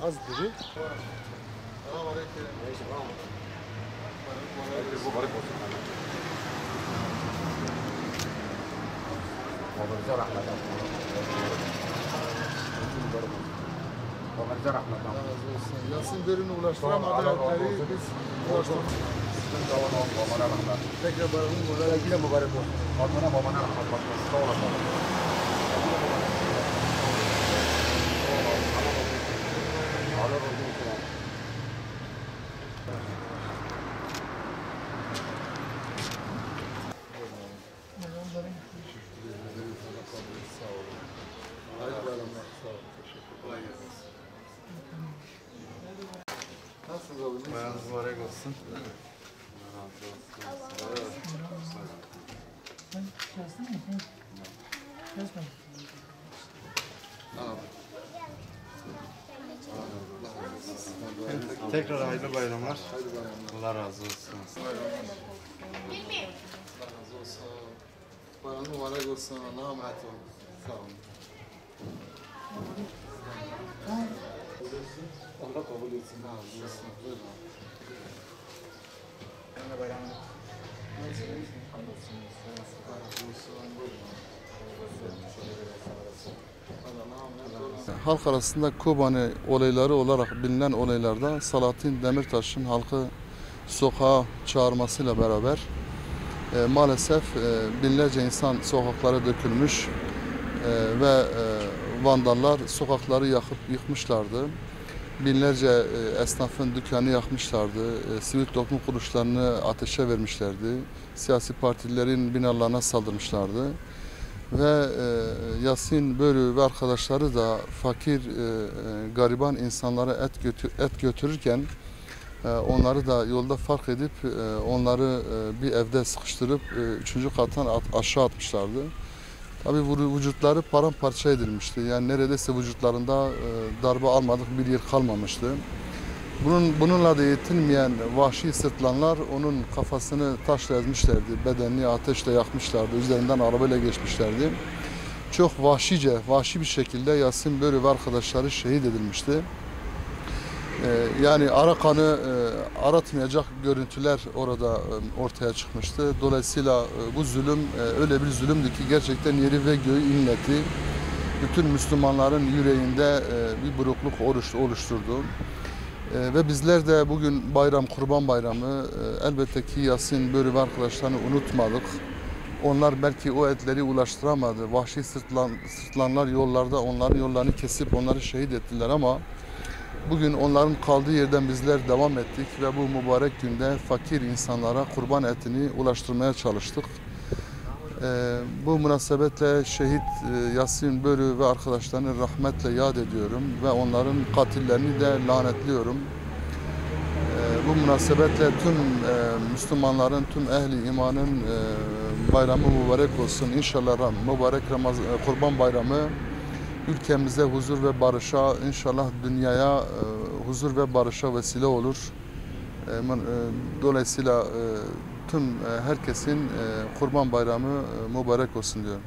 az biri. Yasin Börü'nü ulaştıramadı. Biz ulaştırdık. Tekrar bayramın mübarek olsun. Adına babana rahmet olsun. Sağ olasın. Allah razı olsun. Hayırlı bayramlar. Sağ olun. Teşekkür ederim. Nasılsınız abi? Bayramınız mübarek olsun. Tekrar hayırlı bayramlar. Allah razı olsun. Bayramı mübarek olsun. Allah'a emanet olun. Sağ olun. Allah kabul etsin. Razı olsun. Buyurun. Halk arasında Kobani olayları olarak bilinen olaylarda Selahattin Demirtaş'ın halkı sokağa çağırmasıyla beraber maalesef binlerce insan sokaklara dökülmüş ve vandallar sokakları yakıp yıkmışlardı. Binlerce esnafın dükkanı yakmışlardı, sivil toplum kuruluşlarını ateşe vermişlerdi, siyasi partilerin binalarına saldırmışlardı. Ve Yasin Börü ve arkadaşları da fakir, gariban insanlara et götürürken onları da yolda fark edip onları bir evde sıkıştırıp 3. kattan aşağı atmışlardı. Tabii vücutları paramparça edilmişti. Yani neredeyse vücutlarında darbe almadık bir yer kalmamıştı. Bununla da yetinmeyen vahşi sırtlanlar onun kafasını taşla ezmişlerdi. Bedenini ateşle yakmışlardı. Üzerinden arabayla geçmişlerdi. Çok vahşi bir şekilde Yasin Börü ve arkadaşları şehit edilmişti. Yani ara kanı aratmayacak görüntüler orada ortaya çıkmıştı. Dolayısıyla bu zulüm öyle bir zulümdü ki gerçekten yeri ve göğü inletti. Bütün Müslümanların yüreğinde bir burukluk oluşturdu. Ve bizler de bugün Kurban Bayramı elbette ki Yasin Börü ve arkadaşlarını unutmadık. Onlar belki o etleri ulaştıramadı. Vahşi sırtlanlar yollarda onların yollarını kesip onları şehit ettiler ama bugün onların kaldığı yerden bizler devam ettik ve bu mübarek günde fakir insanlara kurban etini ulaştırmaya çalıştık. Bu münasebetle şehit Yasin Börü ve arkadaşlarını rahmetle yad ediyorum ve onların katillerini de lanetliyorum. Bu münasebetle tüm Müslümanların, tüm ehli imanın bayramı mübarek olsun. İnşallah mübarek Kurban Bayramı ülkemize huzur ve barışa, inşallah dünyaya huzur ve barışa vesile olur. Dolayısıyla tüm herkesin Kurban Bayramı mübarek olsun diyorum.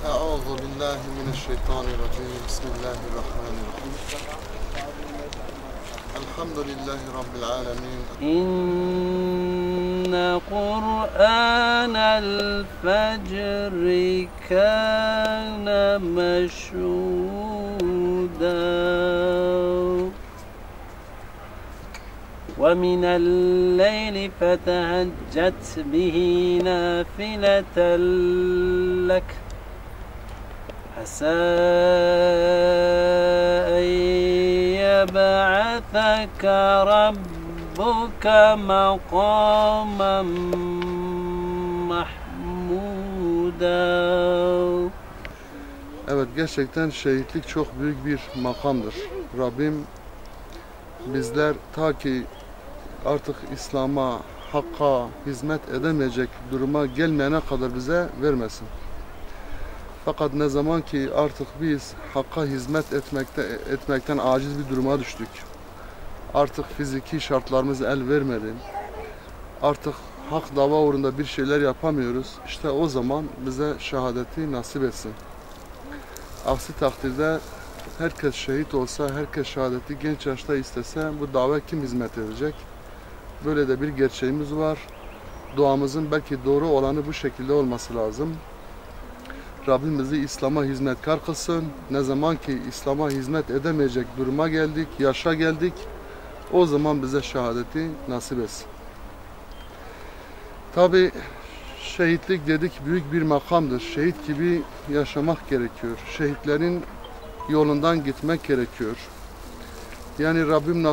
Euzu billahi mineşşeytanirracim. Bismillahirrahmanirrahim. Elhamdülillahi rabbil alamin. İnne Kur'anel fecri kâne meşhûdâ. وَمِنَ اللَّيْلِ فَتَهَجَّتْ بِهِ نَافِلَةً لَكَ عَسَىٰ أَن يَبْعَثَكَ رَبُّكَ مَقَامًا مَحْمُودًا. Evet, gerçekten şehitlik çok büyük bir makamdır. Rabbim bizler ta ki artık İslam'a, Hakk'a hizmet edemeyecek duruma gelmeyene kadar bize vermesin. Fakat ne zaman ki artık biz Hakk'a hizmet etmekten aciz bir duruma düştük. Artık fiziki şartlarımız el vermedi. Artık hak dava uğrunda bir şeyler yapamıyoruz. İşte o zaman bize şehadeti nasip etsin. Aksi takdirde herkes şehit olsa, herkes şehadeti genç yaşta istese bu dava kim hizmet edecek? Böyle de bir gerçeğimiz var. Duamızın belki doğru olanı bu şekilde olması lazım. Rabbim bizi İslam'a hizmetkar kılsın. Ne zaman ki İslam'a hizmet edemeyecek duruma geldik, yaşa geldik, o zaman bize şehadeti nasip etsin. Tabi şehitlik dedik büyük bir makamdır. Şehit gibi yaşamak gerekiyor. Şehitlerin yolundan gitmek gerekiyor. Yani Rabbim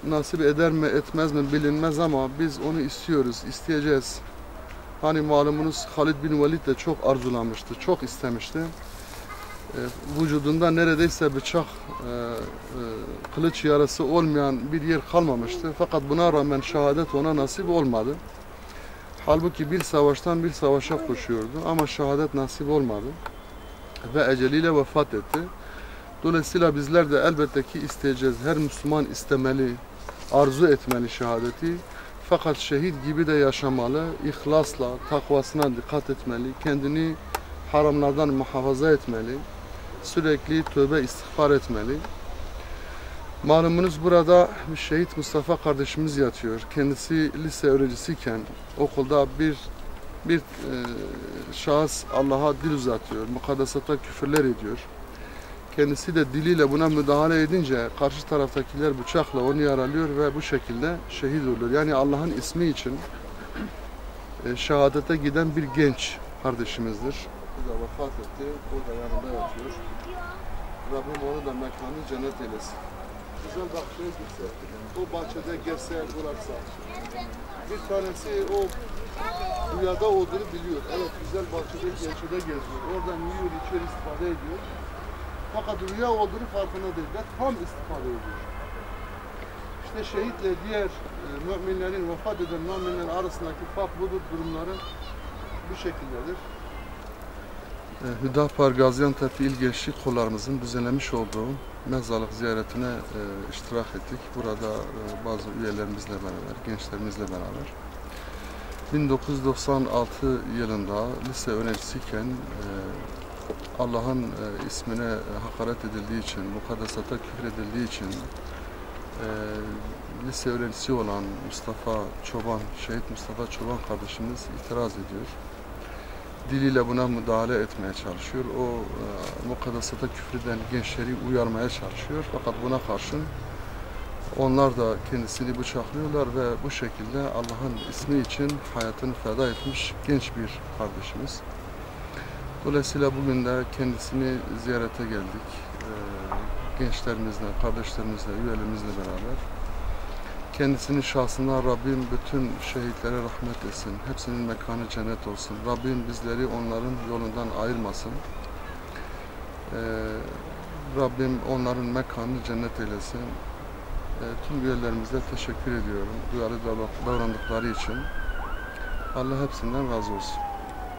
nasip eder mi etmez mi bilinmez ama biz onu istiyoruz, isteyeceğiz. Hani malumunuz Halid bin Velid de çok arzulamıştı, çok istemişti. Vücudunda neredeyse bıçak, kılıç yarası olmayan bir yer kalmamıştı. Fakat buna rağmen şehadet ona nasip olmadı. Halbuki bir savaştan bir savaşa koşuyordu ama şehadet nasip olmadı. Ve eceliyle vefat etti. Dolayısıyla bizler de elbette ki isteyeceğiz. Her Müslüman istemeli, arzu etmeli şehadeti. Fakat şehit gibi de yaşamalı, ihlasla, takvasına dikkat etmeli, kendini haramlardan muhafaza etmeli, sürekli tövbe istiğfar etmeli. Malumunuz burada bir şehit Mustafa kardeşimiz yatıyor. Kendisi lise öğrencisiyken okulda bir şahıs Allah'a dil uzatıyor, mukaddesata küfürler ediyor. Kendisi de diliyle buna müdahale edince karşı taraftakiler bıçakla onu yaralıyor ve bu şekilde şehit oluyor. Yani Allah'ın ismi için şehadete giden bir genç kardeşimizdir. O da vefat etti, o da yanında yatıyor. Rabbim onu da mekanı cennet eylesin. Güzel bahçeye gitse, o bahçede gezse, dolaşsa. Bir tanesi o rüyada olduğunu biliyor. Evet, güzel bahçede, gençede geziyor. Oradan yiyor, içiyor, istifade ediyor. Fakat rüya olduğunu farkında değil ve tam istifade ediyor. İşte şehitle diğer müminlerin, vefat eden müminlerin arasındaki fark budur, durumları bu şekildedir. Hüdapar Gaziantep İl Gençlik Kollarımızın düzenlemiş olduğu mezarlık ziyaretine iştirak ettik. Burada bazı üyelerimizle beraber, gençlerimizle beraber. 1996 yılında lise öğrencisiyken Allah'ın ismine hakaret edildiği için, mukaddesata küfür edildiği için lise öğrencisi olan Mustafa Çoban, şehit Mustafa Çoban kardeşimiz itiraz ediyor. Diliyle buna müdahale etmeye çalışıyor. O mukaddesata küfreden gençleri uyarmaya çalışıyor. Fakat buna karşın onlar da kendisini bıçaklıyorlar ve bu şekilde Allah'ın ismi için hayatını feda etmiş genç bir kardeşimiz. Dolayısıyla bugün de kendisini ziyarete geldik. Gençlerimizle, kardeşlerimizle, üyelerimizle beraber. Kendisinin şahsına Rabbim bütün şehitlere rahmet etsin. Hepsinin mekanı cennet olsun. Rabbim bizleri onların yolundan ayırmasın. Rabbim onların mekanını cennet eylesin. Tüm üyelerimize teşekkür ediyorum. Duyarlı davrandıkları için. Allah hepsinden razı olsun.